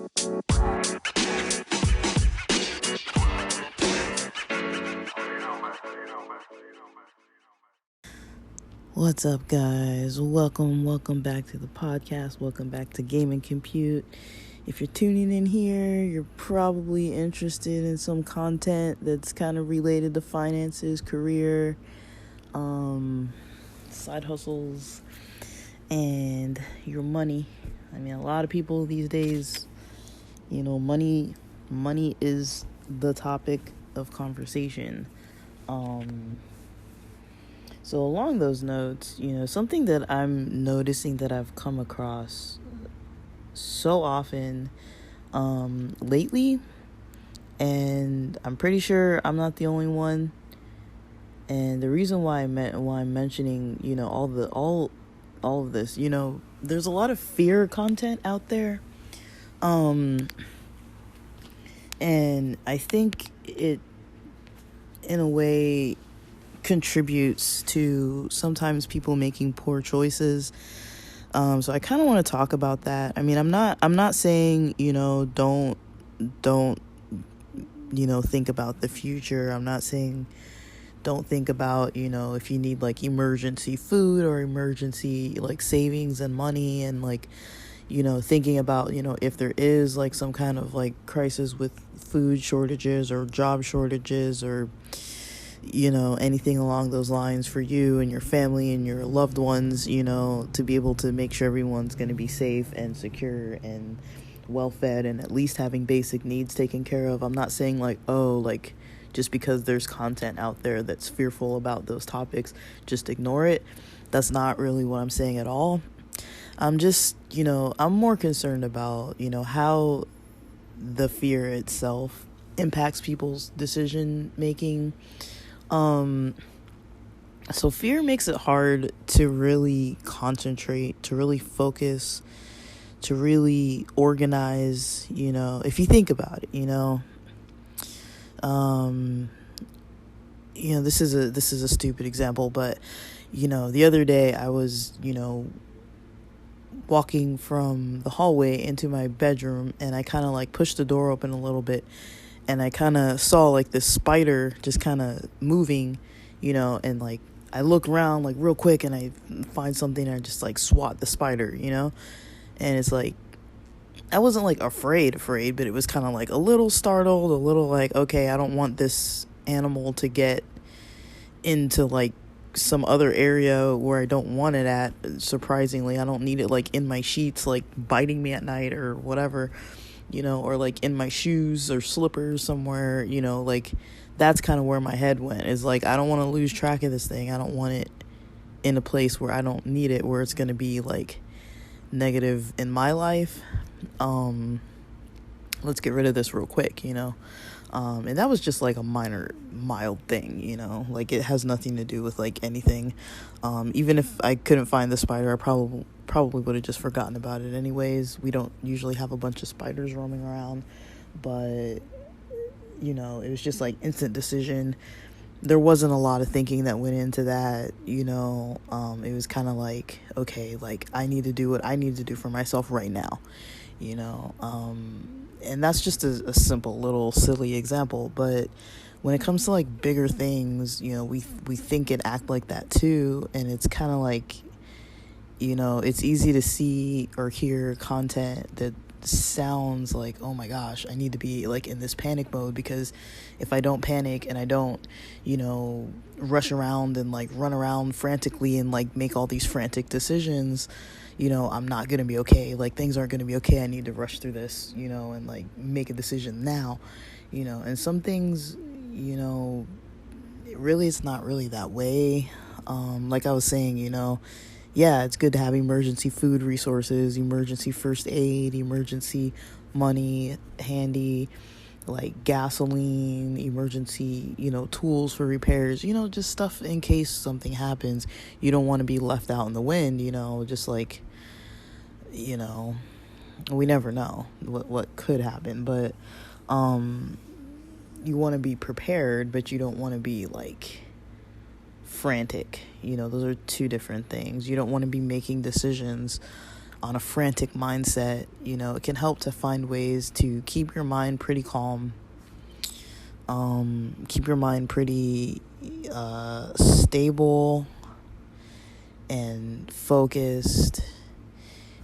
What's up, guys? Welcome back to the podcast. Welcome back to Game and Compute. If you're tuning in here, you're probably interested in some content that's kind of related to finances, career, side hustles, and your money. I mean, a lot of people these days, money is the topic of conversation. So along those notes, something that I'm noticing that I've come across so often lately, and I'm pretty sure I'm not the only one. And the reason why I'm mentioning, all of this, there's a lot of fear content out there. And I think it, in a way, contributes to sometimes people making poor choices. So I kind of want to talk about that. I mean, I'm not saying, don't think about the future. I'm not saying don't think about, if you need like emergency food or emergency like savings and money, and like, thinking about, if there is like some kind of like crisis with food shortages or job shortages or anything along those lines for you and your family and your loved ones, to be able to make sure everyone's going to be safe and secure and well fed and at least having basic needs taken care of. I'm not saying like, just because there's content out there that's fearful about those topics, just ignore it. That's not really what I'm saying at all. I'm just, I'm more concerned about, how the fear itself impacts people's decision making. So fear makes it hard to really concentrate, to really focus, to really organize, if you think about it, this is a stupid example, but, the other day I was, walking from the hallway into my bedroom, and I kind of like pushed the door open a little bit, and I kind of saw like this spider just kind of moving, and like I look around like real quick and I find something and I just like swat the spider, and it's like, I wasn't like afraid, but it was kind of like a little startled, a little like, okay, I don't want this animal to get into like some other area where I don't want it at. Surprisingly, I don't need it like in my sheets, like biting me at night or whatever, or like in my shoes or slippers somewhere, like that's kind of where my head went, is like, I don't want to lose track of this thing. I don't want it in a place where I don't need it, where it's going to be like negative in my life. Let's get rid of this real quick, and that was just like a mild thing, like it has nothing to do with like anything. Even if I couldn't find the spider, I probably would have just forgotten about it anyways. We don't usually have a bunch of spiders roaming around, but it was just like instant decision. There wasn't a lot of thinking that went into that, it was kind of like, okay, like I need to do what I need to do for myself right now, and that's just a simple little silly example. But when it comes to like bigger things, we think and act like that too, and it's kind of like, it's easy to see or hear content that sounds like, oh my gosh, I need to be like in this panic mode, because if I don't panic and I don't, rush around and like run around frantically and like make all these frantic decisions, I'm not going to be okay. Like things aren't going to be okay. I need to rush through this, and like make a decision now, and some things, it's not really that way. Like I was saying, yeah, it's good to have emergency food resources, emergency first aid, emergency money handy, like gasoline, emergency, tools for repairs, just stuff in case something happens. You don't want to be left out in the wind, just like, we never know what could happen, but you want to be prepared, but you don't want to be like frantic. Those are two different things. You don't want to be making decisions on a frantic mindset, it can help to find ways to keep your mind pretty calm, keep your mind pretty stable and focused.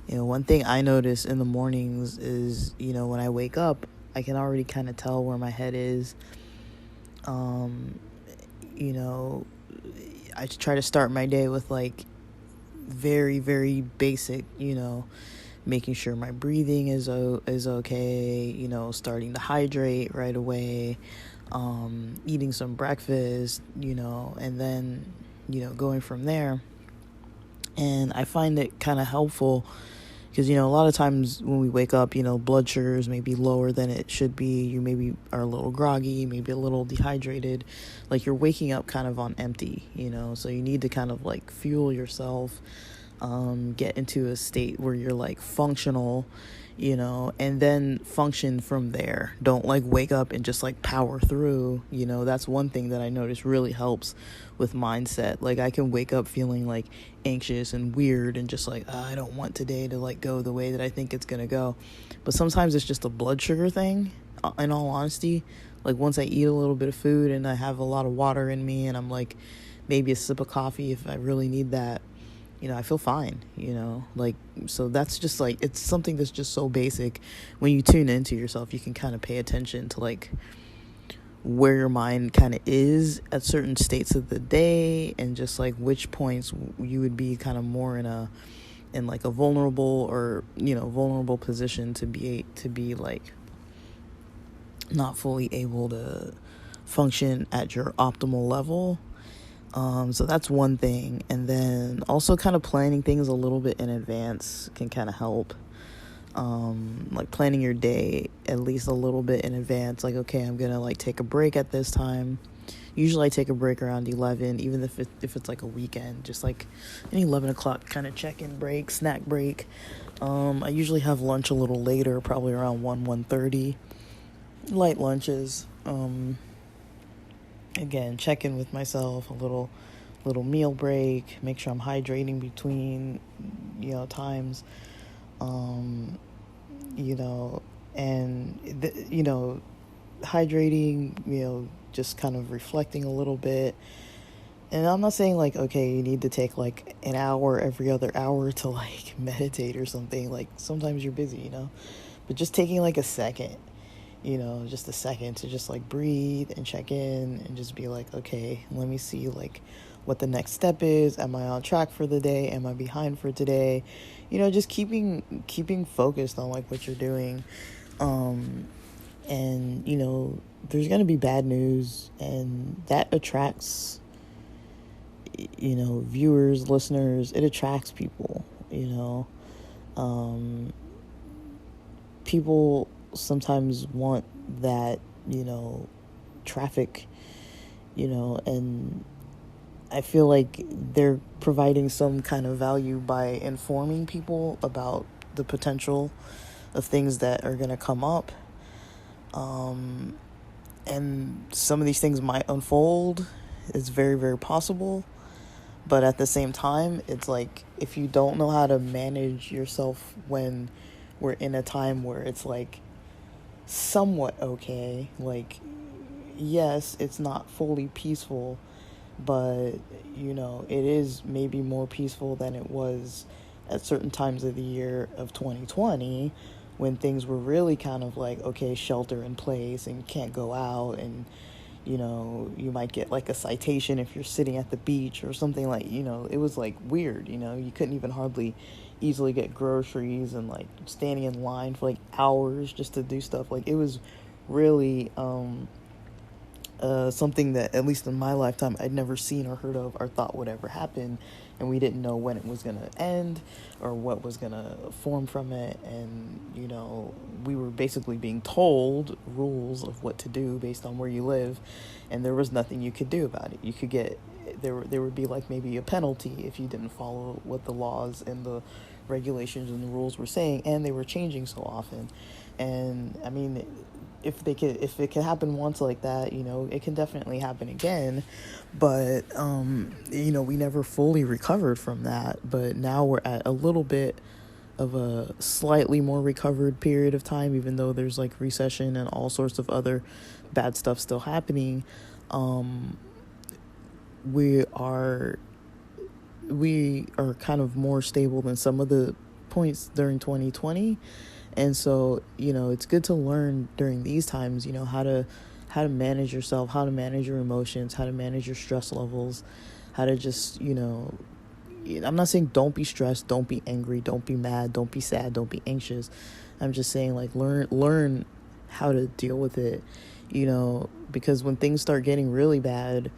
One thing I notice in the mornings is, when I wake up, I can already kind of tell where my head is. I try to start my day with like very, very basic, making sure my breathing is okay, starting to hydrate right away, eating some breakfast, and then, going from there. And I find it kind of helpful because, a lot of times when we wake up, blood sugars may be lower than it should be. You maybe are a little groggy, maybe a little dehydrated. Like you're waking up kind of on empty, so you need to kind of like fuel yourself, get into a state where you're like functional, and then function from there. Don't like wake up and just like power through, that's one thing that I notice really helps with mindset. Like I can wake up feeling like anxious and weird and just like, I don't want today to like go the way that I think it's gonna go. But sometimes it's just a blood sugar thing, in all honesty. Like once I eat a little bit of food and I have a lot of water in me and I'm like maybe a sip of coffee if I really need that, I feel fine, like, so that's just like, it's something that's just so basic. When you tune into yourself, you can kind of pay attention to like where your mind kind of is at certain states of the day, and just like which points you would be kind of more in like a vulnerable position to be like not fully able to function at your optimal level. So that's one thing. And then also kind of planning things a little bit in advance can kind of help. Like planning your day at least a little bit in advance. Like, okay, I'm going to like take a break at this time. Usually I take a break around 11, even if it's like a weekend, just like an 11 o'clock kind of check-in break, snack break. I usually have lunch a little later, probably around 1:30. Light lunches. Again, check in with myself, a little meal break, make sure I'm hydrating between, times, and, hydrating, just kind of reflecting a little bit. And I'm not saying like, okay, you need to take like an hour every other hour to like meditate or something. Like sometimes you're busy, but just taking like a second, just a second to just like breathe and check in and just be like, okay, let me see like what the next step is. Am I on track for the day? Am I behind for today? Just keeping focused on like what you're doing. And there's going to be bad news, and that attracts, viewers, listeners. It attracts people, people sometimes want that, traffic, and I feel like they're providing some kind of value by informing people about the potential of things that are going to come up. And some of these things might unfold. It's very, very possible. But at the same time, it's like, if you don't know how to manage yourself when we're in a time where it's like somewhat okay, like, yes, it's not fully peaceful, but, it is maybe more peaceful than it was at certain times of the year of 2020, when things were really kind of like, okay, shelter in place and you can't go out, and, you might get like a citation if you're sitting at the beach or something, like, it was like weird, you couldn't even hardly easily get groceries, and like standing in line for like hours just to do stuff. Like it was really something that, at least in my lifetime, I'd never seen or heard of or thought would ever happen, and we didn't know when it was going to end or what was going to form from it. And we were basically being told rules of what to do based on where you live, and there was nothing you could do about it. You could get there would be like maybe a penalty if you didn't follow what the laws and the regulations and the rules were saying, and they were changing so often. And I mean, if it can happen once like that, it can definitely happen again. But we never fully recovered from that. But now we're at a little bit a slightly more recovered period of time, even though there's like recession and all sorts of other bad stuff still happening. um we are we are kind of more stable than some of the points during 2020. And so, it's good to learn during these times, how to manage yourself, how to manage your emotions, how to manage your stress levels, how to just, I'm not saying don't be stressed, don't be angry, don't be mad, don't be sad, don't be anxious. I'm just saying, like, learn how to deal with it, because when things start getting really bad,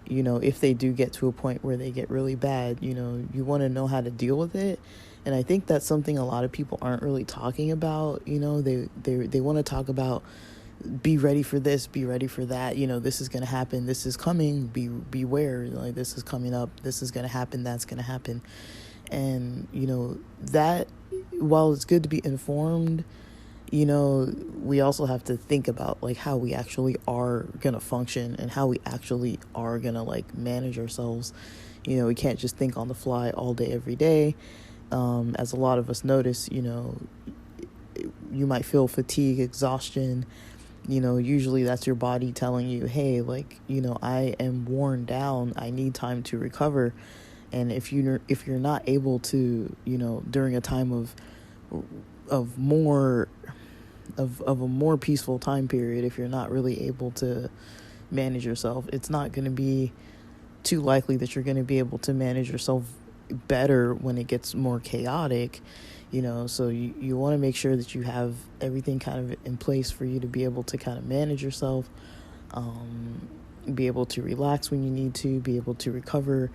if they do get to a point where they get really bad, you want to know how to deal with it. And I think that's something a lot of people aren't really talking about. They want to talk about, be ready for this, be ready for that. This is going to happen. This is coming. Beware. Like, this is coming up. This is going to happen. That's going to happen. And, that, while it's good to be informed, we also have to think about, like, how we actually are going to function and how we actually are going to, like, manage ourselves. We can't just think on the fly all day, every day. As a lot of us notice, you might feel fatigue, exhaustion. Usually that's your body telling you, hey, like, I am worn down. I need time to recover. And if you're not able to, during a time of a more peaceful time period, if you're not really able to manage yourself, it's not going to be too likely that you're going to be able to manage yourself better when it gets more chaotic. So you want to make sure that you have everything kind of in place for you to be able to kind of manage yourself, be able to relax when you need to, be able to recover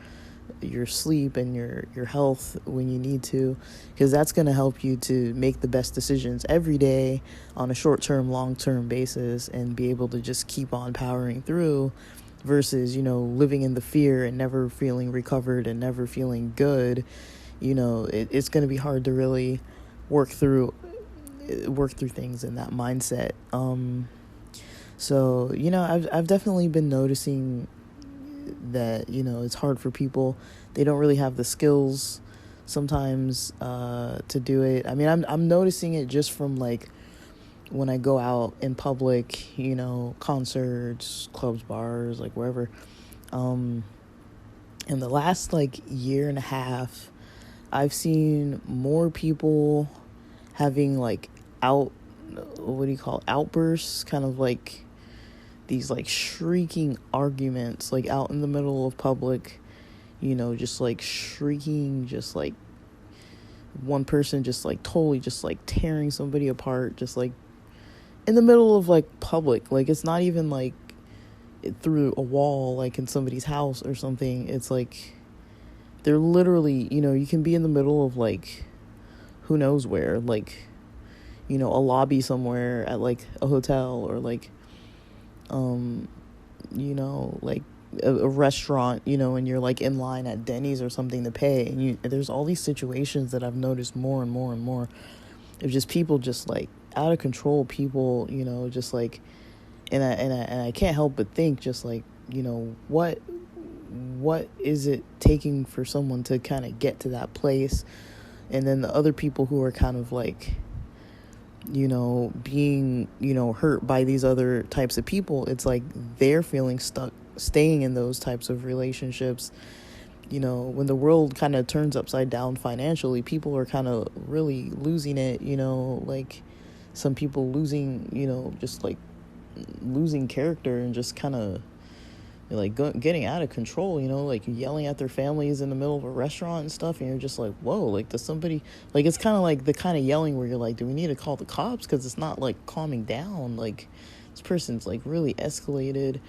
your sleep and your health when you need to, because that's going to help you to make the best decisions every day on a short-term, long-term basis, and be able to just keep on powering through, versus, living in the fear and never feeling recovered and never feeling good. It's going to be hard to really work through things in that mindset. So, I've definitely been noticing that, it's hard for people. They don't really have the skills sometimes to do it. I mean, I'm noticing it just from, like, when I go out in public, concerts, clubs, bars, like, wherever. In the last, like, year and a half, I've seen more people having, like, outbursts, kind of like these, like, shrieking arguments, like, out in the middle of public, just, like, shrieking, just, like, one person just, like, totally just, like, tearing somebody apart, just, like, in the middle of, like, public. Like, it's not even, like, through a wall, like, in somebody's house or something. It's, like, they're literally, you can be in the middle of, like, who knows where, like, a lobby somewhere at, like, a hotel, or, like, like a restaurant, and you're, like, in line at Denny's or something to pay. And there's all these situations that I've noticed more and more and more of just people just, like, out of control people, just, like, and I can't help but think, just, like, what is it taking for someone to kind of get to that place? And then the other people who are kind of, like, being, hurt by these other types of people, it's like they're feeling stuck staying in those types of relationships. When the world kind of turns upside down financially, people are kind of really losing it, like, some people losing, just, like, losing character and just kind of, like, getting out of control, like, yelling at their families in the middle of a restaurant and stuff. And you're just like, whoa, like, does somebody, like, it's kind of like the kind of yelling where you're like, do we need to call the cops? Because it's not, like, calming down. Like, this person's, like, really escalated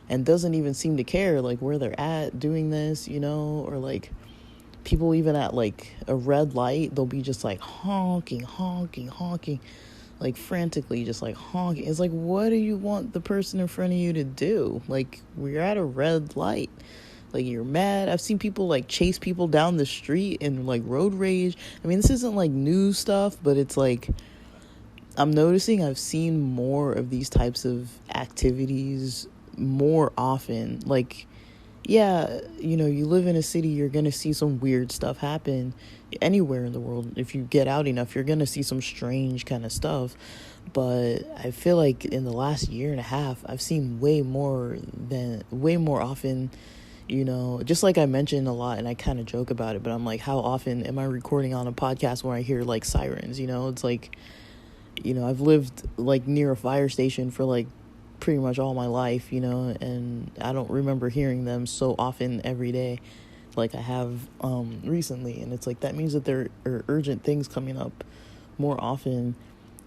and doesn't even seem to care, like, where they're at doing this, or, like, people even at, like, a red light, they'll be just, like, honking, like, frantically, just, like, honking. It's like, what do you want the person in front of you to do? Like, we're at a red light. Like, you're mad. I've seen people, like, chase people down the street and, like, road rage. I mean, this isn't, like, new stuff, but it's, like, I'm noticing I've seen more of these types of activities more often. Like, yeah, you live in a city, you're gonna see some weird stuff happen anywhere in the world. If you get out enough, you're gonna see some strange kind of stuff. But I feel like in the last year and a half, I've seen way more often, just like I mentioned a lot, and I kind of joke about it, but I'm like, how often am I recording on a podcast where I hear like sirens? It's like, I've lived like near a fire station for like pretty much all my life, and I don't remember hearing them so often every day like I have recently. And it's like, that means that there are urgent things coming up more often.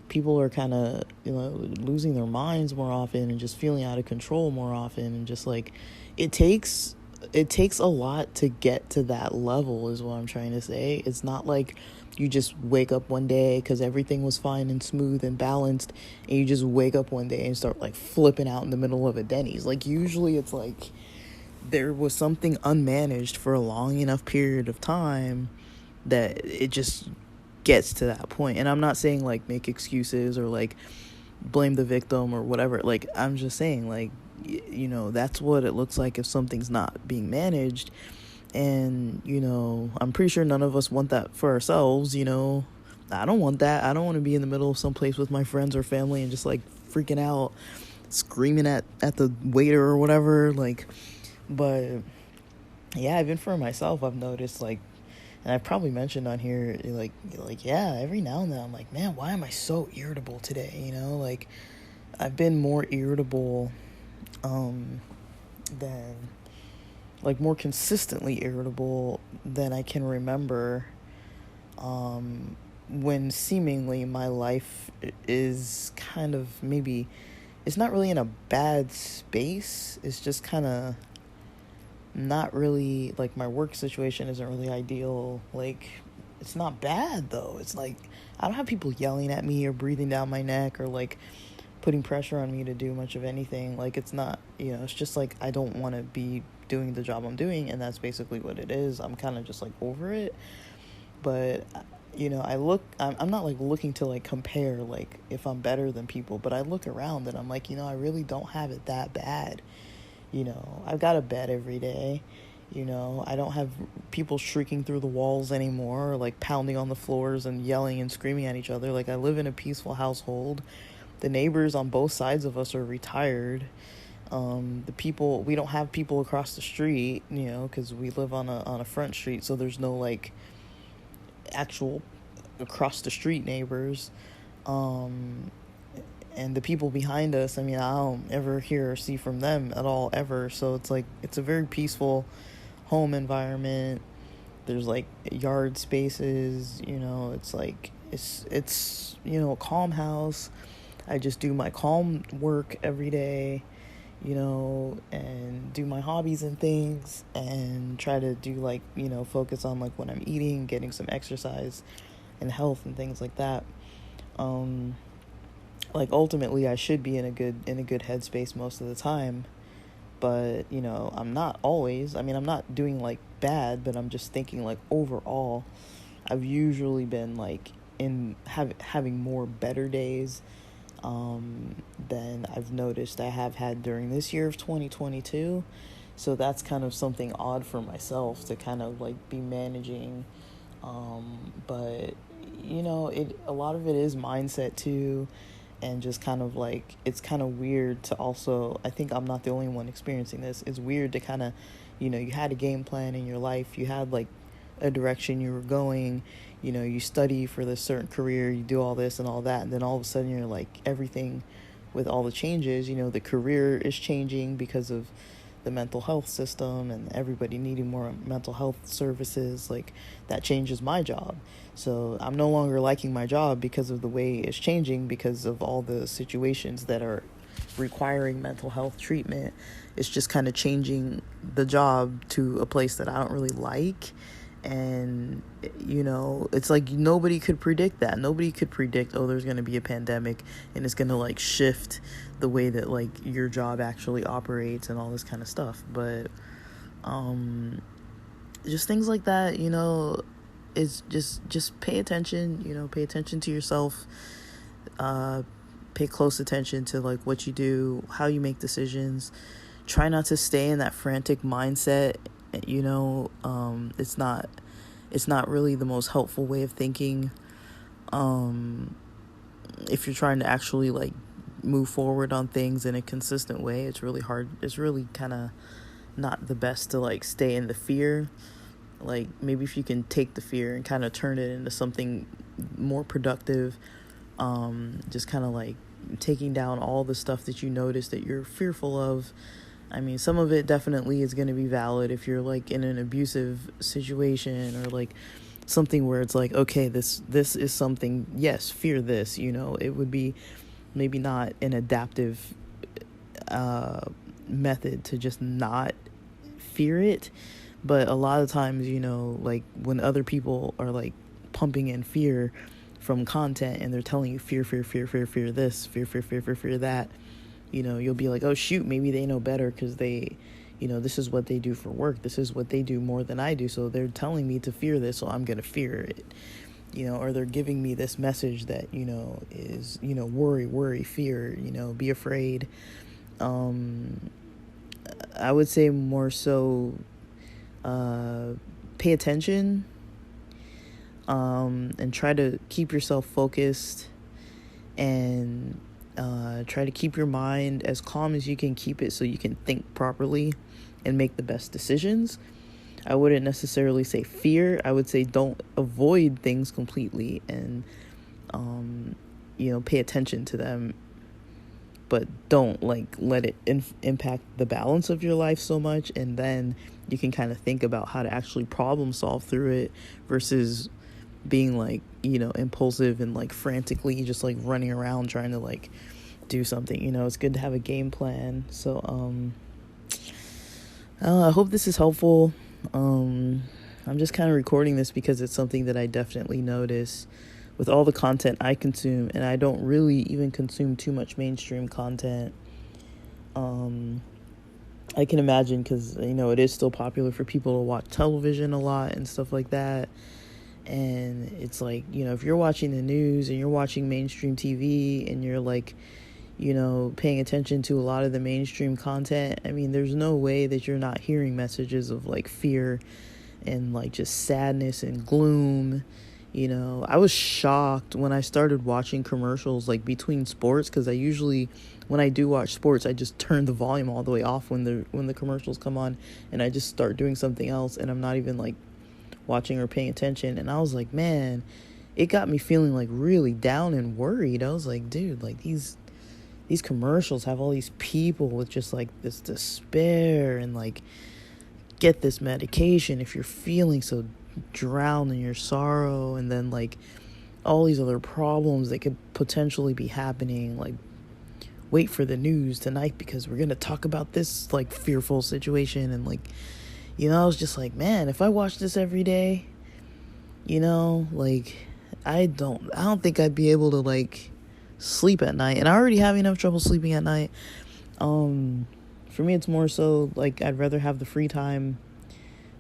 People are kind of, losing their minds more often and just feeling out of control more often. And just like, it takes a lot to get to that level is what I'm trying to say. It's not like you just wake up one day because everything was fine and smooth and balanced, and you just wake up one day and start like flipping out in the middle of a Denny's. Like, usually it's like there was something unmanaged for a long enough period of time that it just gets to that point. And I'm not saying like make excuses or like blame the victim or whatever. Like, I'm just saying, like, that's what it looks like if something's not being managed. And I'm pretty sure none of us want that for ourselves. I don't want that. I don't want to be in the middle of some place with my friends or family and just like freaking out, screaming at the waiter or whatever. Like, but yeah, even for myself, I've noticed, like, and I've probably mentioned on here, yeah, every now and then I'm like, man, why am I so irritable today? Like, I've been more irritable than, like, more consistently irritable than I can remember, when seemingly my life is kind of, maybe, it's not really in a bad space. It's just kind of not really, like, my work situation isn't really ideal. Like, it's not bad though. It's like, I don't have people yelling at me or breathing down my neck or like putting pressure on me to do much of anything. Like, it's not, it's just like, I don't want to be doing the job I'm doing, and that's basically what it is. I'm kind of just like over it. But I'm not like looking to like compare like if I'm better than people, but I look around and I'm like, I really don't have it that bad. I've got a bed every day. I don't have people shrieking through the walls anymore, or like pounding on the floors and yelling and screaming at each other. Like, I live in a peaceful household. The neighbors on both sides of us are retired. We don't have people across the street, because we live on a front street, so there's no like actual across the street neighbors. And the people behind us, I mean, I don't ever hear or see from them at all, ever. So it's like, it's a very peaceful home environment. There's like yard spaces, it's like, it's a calm house. I just do my calm work every day, and do my hobbies and things, and try to do like, focus on like what I'm eating, getting some exercise and health and things like that. Like, ultimately I should be in a good headspace most of the time, but I'm not always. I mean, I'm not doing like bad, but I'm just thinking like overall I've usually been like having more better days than I've noticed I have had during this year of 2022. So that's kind of something odd for myself to kind of like be managing. But a lot of it is mindset too. And just kind of like, it's kind of weird to also, I think I'm not the only one experiencing this. It's weird to kind of, you had a game plan in your life. You had like a direction you were going, you study for this certain career, you do all this and all that. And then all of a sudden you're like, everything with all the changes, the career is changing because of the mental health system and everybody needing more mental health services. Like, that changes my job. So I'm no longer liking my job because of the way it's changing, because of all the situations that are requiring mental health treatment. It's just kind of changing the job to a place that I don't really like. And it's like, nobody could predict that. Nobody could predict, oh, there's going to be a pandemic and it's going to like shift the way that like your job actually operates and all this kind of stuff. But just things like that, it's just pay attention. Pay attention to yourself. Pay close attention to like what you do, how you make decisions. try not to stay in that frantic mindset. You know, it's not really the most helpful way of thinking. If you're trying to actually like move forward on things in a consistent way, it's really hard. It's really kind of not the best to like stay in the fear. Like maybe if you can take the fear and kind of turn it into something more productive, just kind of like taking down all the stuff that you notice that you're fearful of. I mean, some of it definitely is going to be valid if you're like in an abusive situation, or like something where it's like, okay, this is something, yes, fear this, you know. It would be maybe not an adaptive method to just not fear it, but a lot of times, you know, like when other people are like pumping in fear from content and they're telling you fear this, fear that, you know, you'll be like, oh shoot, maybe they know better because they, you know, this is what they do for work, this is what they do more than I do, so they're telling me to fear this, so I'm gonna fear it, you know. Or they're giving me this message that, you know, is, you know, worry, fear, you know, be afraid. I would say more so pay attention, and try to keep yourself focused, and try to keep your mind as calm as you can keep it so you can think properly and make the best decisions. I wouldn't necessarily say fear. I would say don't avoid things completely, and you know, pay attention to them, but don't like let it impact the balance of your life so much. And then you can kind of think about how to actually problem solve through it, versus being like, you know, impulsive and like frantically just like running around trying to like do something. You know, it's good to have a game plan. So I hope this is helpful. I'm just kind of recording this because it's something that I definitely notice with all the content I consume, and I don't really even consume too much mainstream content. I can imagine, because, you know, it is still popular for people to watch television a lot and stuff like that. And it's like, you know, if you're watching the news and you're watching mainstream TV and you're like, you know, paying attention to a lot of the mainstream content, I mean, there's no way that you're not hearing messages of like fear and like just sadness and gloom. You know, I was shocked when I started watching commercials like between sports, because I usually, when I do watch sports, I just turn the volume all the way off when the commercials come on, and I just start doing something else, and I'm not even like watching or paying attention. And I was like, man, it got me feeling like really down and worried. I was like, dude, like these commercials have all these people with just like this despair and like, get this medication if you're feeling so drowned in your sorrow, and then like all these other problems that could potentially be happening, like wait for the news tonight because we're gonna talk about this like fearful situation. And like, you know, I was just like, man, if I watch this every day, you know, like I don't think I'd be able to like sleep at night, and I already have enough trouble sleeping at night. For me, it's more so like I'd rather have the free time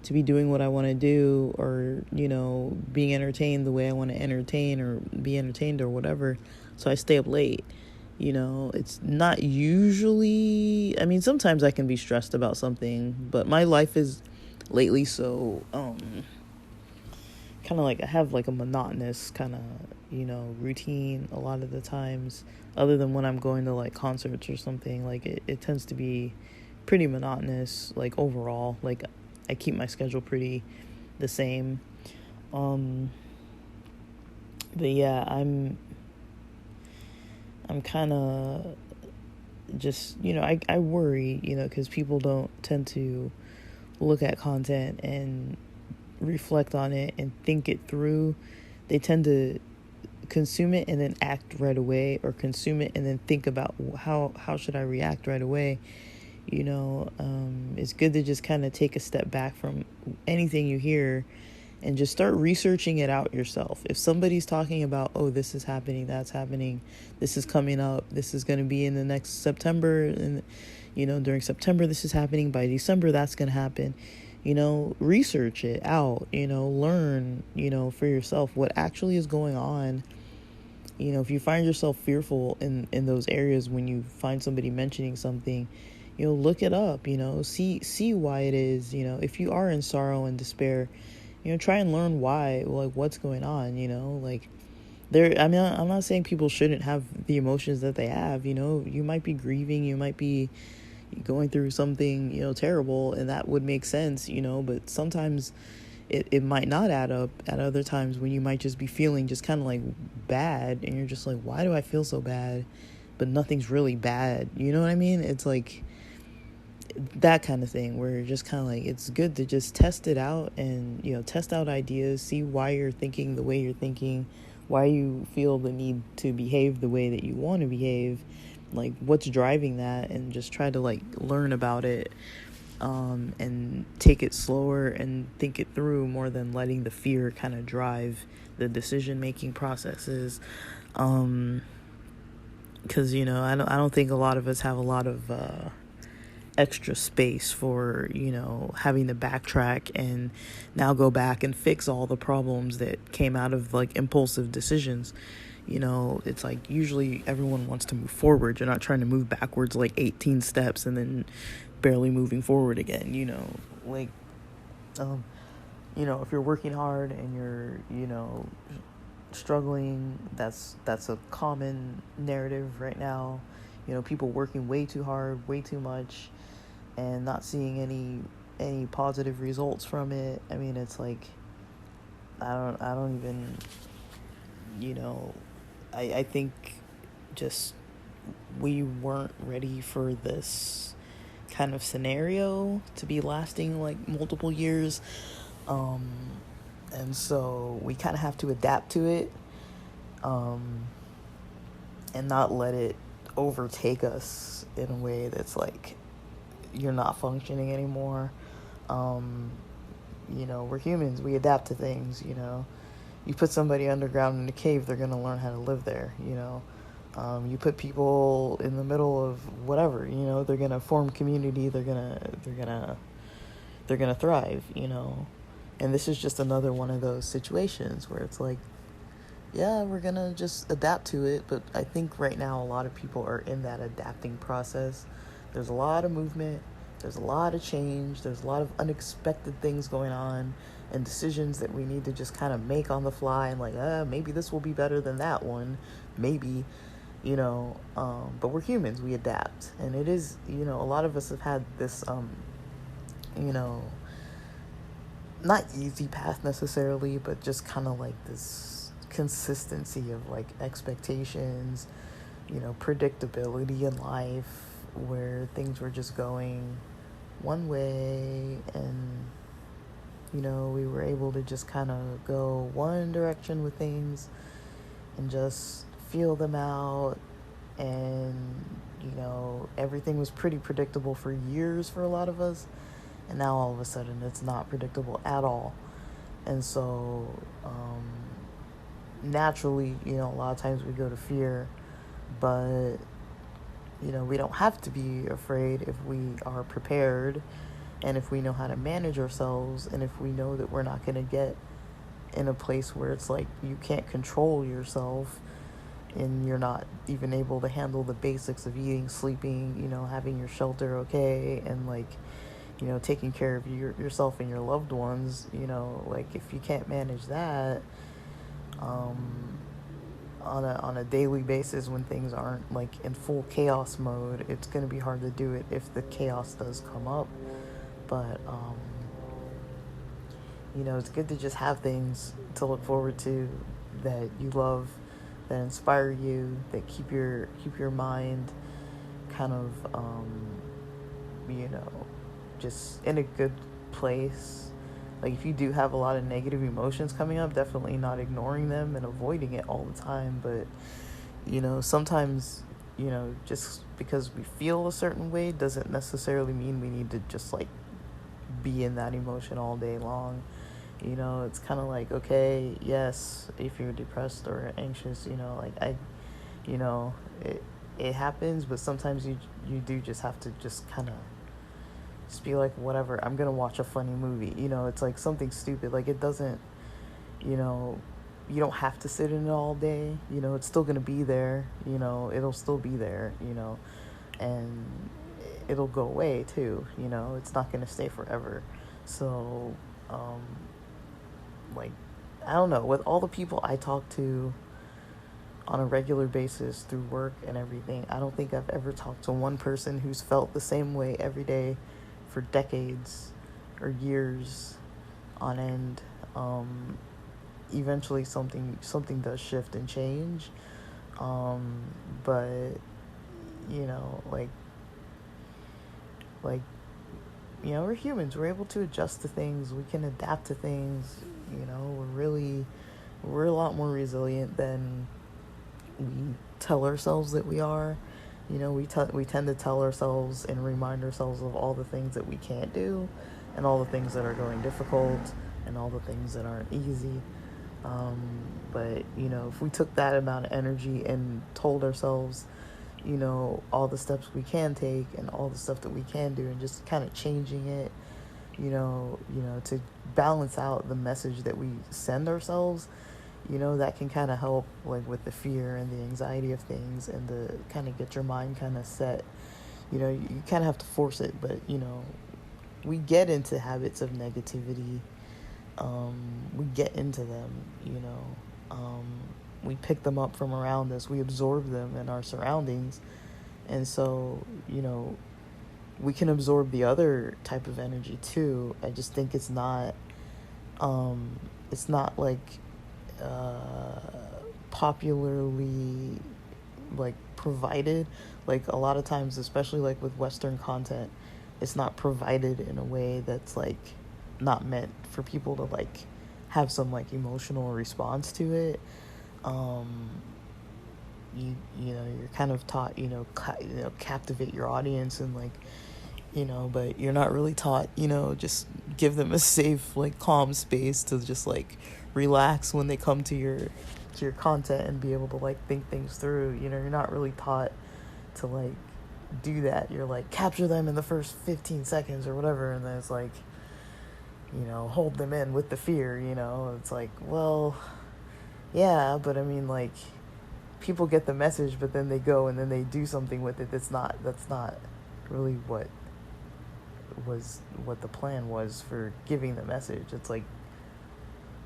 to be doing what I want to do, or, you know, being entertained the way I want to entertain, or be entertained or whatever. So I stay up late. You know, it's not usually, I mean, sometimes I can be stressed about something, but my life is lately so kind of like I have like a monotonous kind of, you know, routine a lot of the times, other than when I'm going to like concerts or something. Like it tends to be pretty monotonous, like overall. Like I keep my schedule pretty the same. But yeah, I'm kind of just, you know, I worry, you know, because people don't tend to look at content and reflect on it and think it through. They tend to consume it and then act right away, or consume it and then think about how should I react right away. You know, it's good to just kind of take a step back from anything you hear and just start researching it out yourself. If somebody's talking about, oh, this is happening, that's happening, this is coming up, this is going to be in the next September, and, you know, during September this is happening, by December that's going to happen, you know, research it out, you know, learn, you know, for yourself what actually is going on. You know, if you find yourself fearful in those areas when you find somebody mentioning something, look it up, see why it is, if you are in sorrow and despair, try and learn why, like what's going on, like I'm not saying people shouldn't have the emotions that they have, you might be grieving, you might be going through something, terrible, and that would make sense, but sometimes it might not add up at other times when you might just be feeling just kind of like bad, and you're just like, why do I feel so bad? But nothing's really bad. You know what I mean? It's like that kind of thing where you're just kind of like, it's good to just test it out and, test out ideas, see why you're thinking the way you're thinking, why you feel the need to behave the way that you want to behave, like what's driving that, and just try to like learn about it, and take it slower and think it through more than letting the fear kind of drive the decision making processes. Because I don't think a lot of us have a lot of extra space for having to backtrack and now go back and fix all the problems that came out of like impulsive decisions. It's like usually everyone wants to move forward. You're not trying to move backwards like 18 steps and then barely moving forward again. Like if you're working hard and you're struggling, that's a common narrative right now. People working way too hard, way too much, and not seeing any positive results from it. I mean, it's like I don't even I think just we weren't ready for this kind of scenario to be lasting like multiple years, and so we kind of have to adapt to it, and not let it overtake us in a way that's like you're not functioning anymore. We're humans, we adapt to things. You put somebody underground in a cave, they're gonna learn how to live there. You put people in the middle of whatever, they're gonna form community, they're gonna thrive. And this is just another one of those situations where it's like, yeah, we're gonna just adapt to it. But I think right now a lot of people are in that adapting process. There's a lot of movement, there's a lot of change, there's a lot of unexpected things going on, and decisions that we need to just kind of make on the fly, and like, maybe this will be better than that one, maybe, but we're humans, we adapt. And it is, a lot of us have had this, not easy path necessarily, but just kind of like this consistency of like expectations, predictability in life, where things were just going one way, and we were able to just kind of go one direction with things and just feel them out. And everything was pretty predictable for years for a lot of us, and now all of a sudden it's not predictable at all. And so naturally, a lot of times we go to fear, but we don't have to be afraid if we are prepared, and if we know how to manage ourselves, and if we know that we're not going to get in a place where it's like you can't control yourself, and you're not even able to handle the basics of eating, sleeping, having your shelter okay, and like, taking care of yourself and your loved ones, like if you can't manage that on a daily basis, when things aren't like in full chaos mode, it's going to be hard to do it if the chaos does come up. But it's good to just have things to look forward to that you love, that inspire you, that keep your mind kind of just in a good place. Like if you do have a lot of negative emotions coming up, definitely not ignoring them and avoiding it all the time. But sometimes just because we feel a certain way doesn't necessarily mean we need to just like be in that emotion all day long. It's kind of like, okay, yes, if you're depressed or anxious, it happens, but sometimes you do just have to just kind of just be like, whatever, I'm gonna watch a funny movie. It's like something stupid. Like it doesn't, you don't have to sit in it all day. It's still gonna be there. It'll still be there. And it'll go away too, you know, it's not going to stay forever. So, like, I don't know, with all the people I talk to on a regular basis through work and everything, I don't think I've ever talked to one person who's felt the same way every day for decades or years on end. Eventually something does shift and change. But you know, like you know, we're humans. We're able to adjust to things. We can adapt to things. You know, we're a lot more resilient than we tell ourselves that we are. You know, we tend to tell ourselves and remind ourselves of all the things that we can't do, and all the things that are going difficult, and all the things that aren't easy. But you know, if we took that amount of energy and told ourselves, you know, all the steps we can take and all the stuff that we can do, and just kind of changing it, you know, to balance out the message that we send ourselves, you know, that can kind of help, like, with the fear and the anxiety of things, and to kind of get your mind kind of set. You know, you kind of have to force it, but, you know, we get into habits of negativity. We get into them, you know. We pick them up from around us. We absorb them in our surroundings. And so, you know, we can absorb the other type of energy too. I just think it's not like popularly, like, provided. Like, a lot of times, especially like with Western content, it's not provided in a way that's like not meant for people to like have some like emotional response to it. You know, you're kind of taught, you know, captivate your audience, and like, you know, but you're not really taught, you know, just give them a safe, like, calm space to just like relax when they come to your content and be able to like think things through. You know, you're not really taught to like do that. You're like, capture them in the first 15 seconds or whatever, and then it's like, you know, hold them in with the fear. You know, it's like, well, yeah, but I mean, like, people get the message, but then they go and then they do something with it that's not really what the plan was for giving the message. It's like,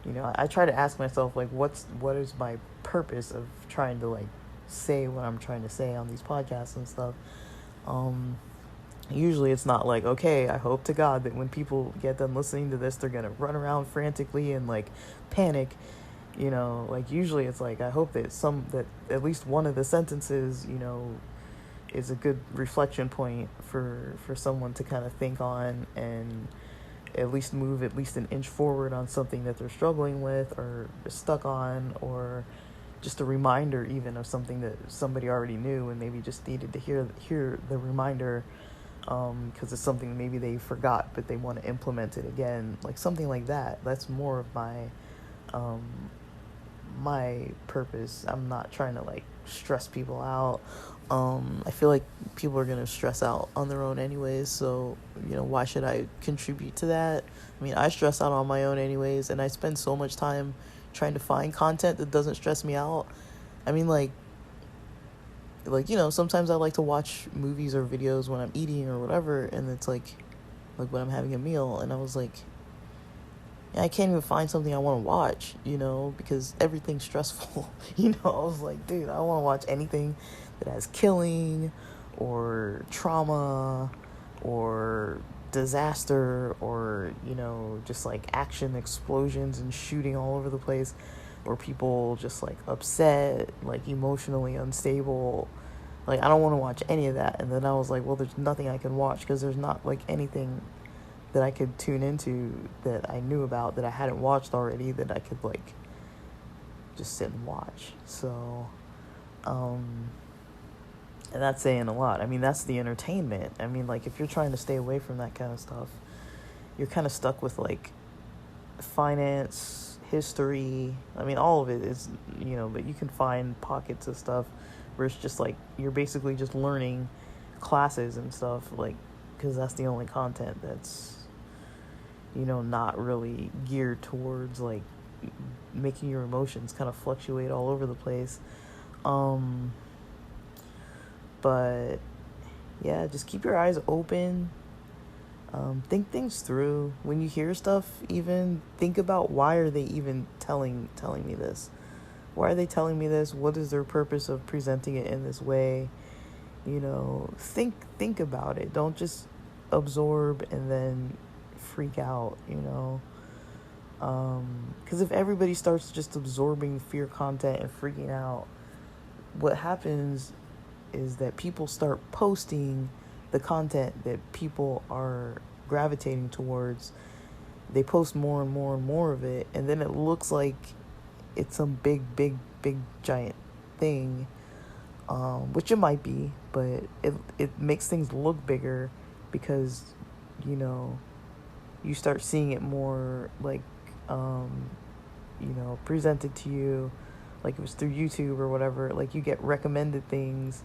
you know, I try to ask myself, like, what is my purpose of trying to like say what I'm trying to say on these podcasts and stuff. Usually it's not like, okay, I hope to God that when people get done listening to this, they're gonna run around frantically and like panic. You know, like, usually it's like, I hope that at least one of the sentences, you know, is a good reflection point for someone to kind of think on, and at least move at least an inch forward on something that they're struggling with or stuck on, or just a reminder even of something that somebody already knew and maybe just needed to hear the reminder, because it's something maybe they forgot but they want to implement it again, like something like that. That's more of my purpose. I'm not trying to like stress people out. I feel like people are gonna stress out on their own anyways, so, you know, why should I contribute to that? I mean, I stress out on my own anyways, and I spend so much time trying to find content that doesn't stress me out. I mean, like, you know, sometimes I like to watch movies or videos when I'm eating or whatever, and it's like when I'm having a meal, and I was like, I can't even find something I want to watch, you know, because everything's stressful. You know, I was like, dude, I don't want to watch anything that has killing or trauma or disaster, or, you know, just like action, explosions and shooting all over the place, or people just like upset, like emotionally unstable. Like, I don't want to watch any of that. And then I was like, well, there's nothing I can watch, because there's not like anything that I could tune into that I knew about that I hadn't watched already, that I could like just sit and watch. So, and that's saying a lot. I mean, that's the entertainment. I mean, like, if you're trying to stay away from that kind of stuff, you're kind of stuck with like finance, history. I mean, all of it is, you know, but you can find pockets of stuff where it's just like you're basically just learning classes and stuff, like, because that's the only content that's, you know, not really geared towards like making your emotions kind of fluctuate all over the place. But yeah, just keep your eyes open. Think things through. When you hear stuff, even think about why are they even telling me this? Why are they telling me this? What is their purpose of presenting it in this way? Think about it. Don't just absorb and then freak out. Because if everybody starts just absorbing fear content and freaking out, what happens is that people start posting the content that people are gravitating towards. They post more and more and more of it, and then it looks like it's some big giant thing, which it might be, but it makes things look bigger because you start seeing it more like presented to you, like it was through YouTube or whatever. Like you get recommended things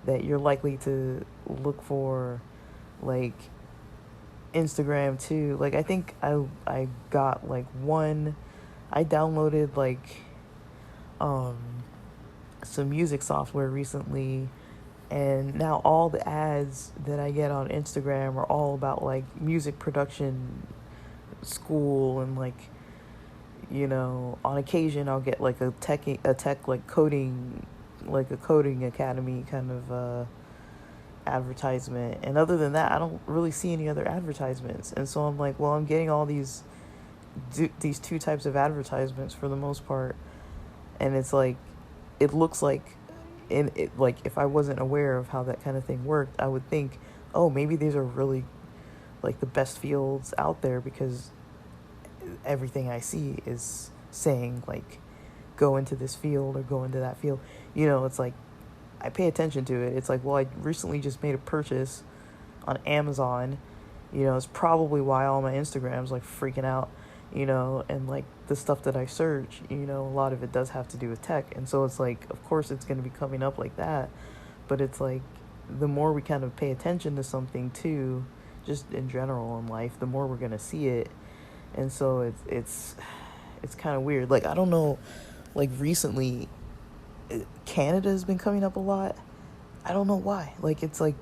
that you're likely to look for, like Instagram too. Like I think I got like I downloaded like some music software recently, and now all the ads that I get on Instagram are all about like music production school, and like on occasion I'll get like a tech like coding, like a coding academy kind of advertisement, and other than that I don't really see any other advertisements. And so I'm like, well, I'm getting all these two types of advertisements for the most part, and it's like it looks like like if I wasn't aware of how that kind of thing worked, I would think, oh, maybe these are really like the best fields out there, because everything I see is saying like go into this field or go into that field. It's like I pay attention to it. It's like, well, I recently just made a purchase on Amazon. It's probably why all my Instagrams like freaking out, and like the stuff that I search, a lot of it does have to do with tech. And so it's like, of course it's going to be coming up like that. But it's like the more we kind of pay attention to something too, just in general in life, the more we're going to see it. And so it's kind of weird. Like, I don't know, like recently Canada has been coming up a lot. I don't know why. Like, it's like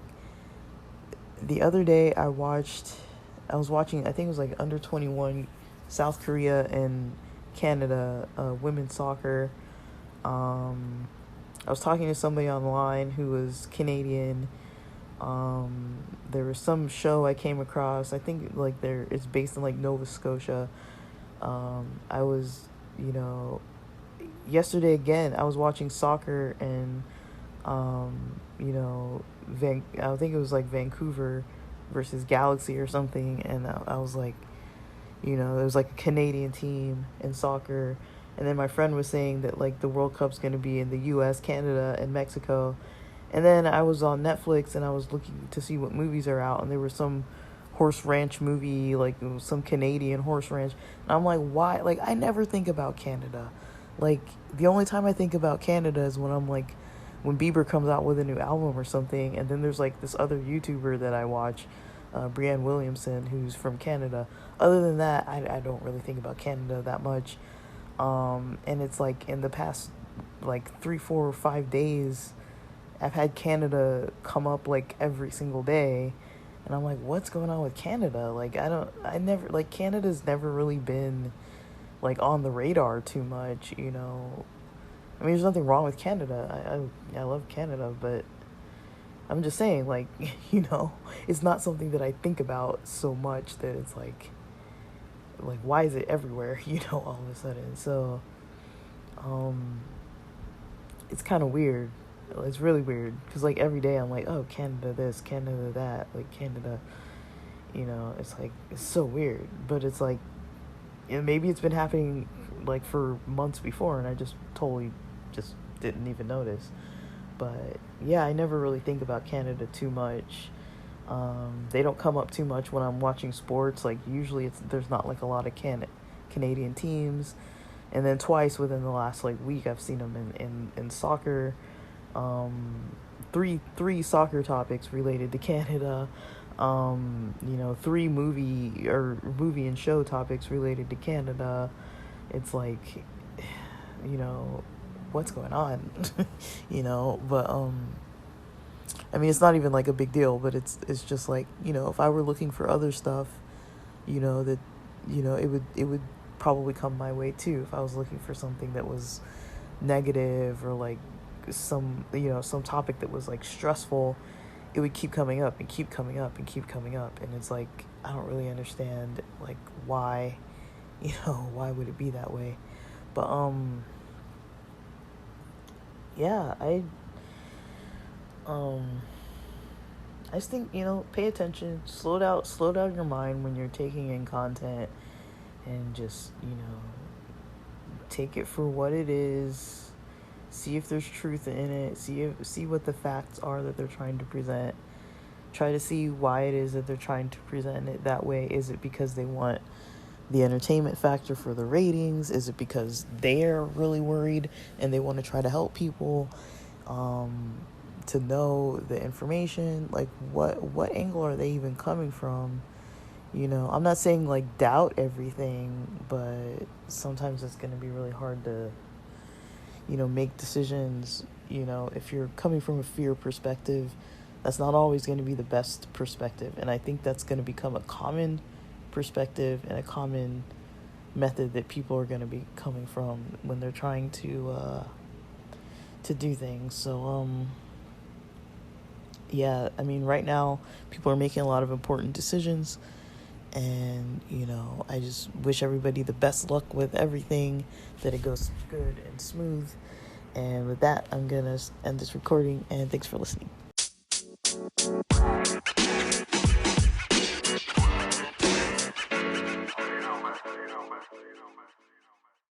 the other day I was watching, I think it was like under 21 South Korea and Canada women's soccer. I was talking to somebody online who was Canadian. There was some show I came across. I think like it's based in like Nova Scotia. I was, yesterday again, I was watching soccer, and I think it was like Vancouver versus Galaxy or something, and I was like, it was like a Canadian team in soccer, and then my friend was saying that like the World Cup's going to be in the US, Canada, and Mexico. And then I was on Netflix and I was looking to see what movies are out, and there was some horse ranch movie, like some Canadian horse ranch. And I'm like, why? Like, I never think about Canada. Like, the only time I think about Canada is when I'm like, when Bieber comes out with a new album or something. And then there's like this other YouTuber that I watch, Brianne Williamson, who's from Canada. Other than that, I don't really think about Canada that much. And it's like in the past like 3, 4, or 5 days, I've had Canada come up like every single day, and I'm like, what's going on with Canada? Like, Canada's never really been like on the radar too much, I mean, there's nothing wrong with Canada. I love Canada, but I'm just saying, like, it's not something that I think about so much that it's like why is it everywhere, all of a sudden? So, it's kind of weird. It's really weird, because like every day I'm like, oh, Canada this, Canada that, like Canada, it's like, it's so weird. But it's like, maybe it's been happening like for months before, and I just totally just didn't even notice. But yeah, I never really think about Canada too much. They don't come up too much when I'm watching sports. Like, usually there's not like a lot of Canadian teams. And then twice within the last like week I've seen them in soccer. Three soccer topics related to Canada. 3 movie and show topics related to Canada. It's like, what's going on? But I mean, it's not even like a big deal, but it's just like, you know, if I were looking for other stuff, you know, that, you know, it would probably come my way too if I was looking for something that was negative, or like some, you know, some topic that was like stressful. It would keep coming up and keep coming up and keep coming up, and it's like, I don't really understand like why, you know, why would it be that way? But yeah, um I just think, you know, pay attention, slow down your mind when you're taking in content, and just, you know, take it for what it is. See if there's truth in it. See what the facts are that they're trying to present. Try to see why it is that they're trying to present it that way. Is it because they want the entertainment factor for the ratings? Is it because they're really worried and they want to try to help people to know the information? Like, what angle are they even coming from? You know, I'm not saying like doubt everything, but sometimes it's going to be really hard to, you know, make decisions. You know, if you're coming from a fear perspective, that's not always going to be the best perspective. And I think that's going to become a common perspective and a common method that people are going to be coming from when they're trying to do things. So yeah, I mean, right now people are making a lot of important decisions, and, you know, I just wish everybody the best luck with everything, that it goes good and smooth. And with that, I'm gonna end this recording, and thanks for listening.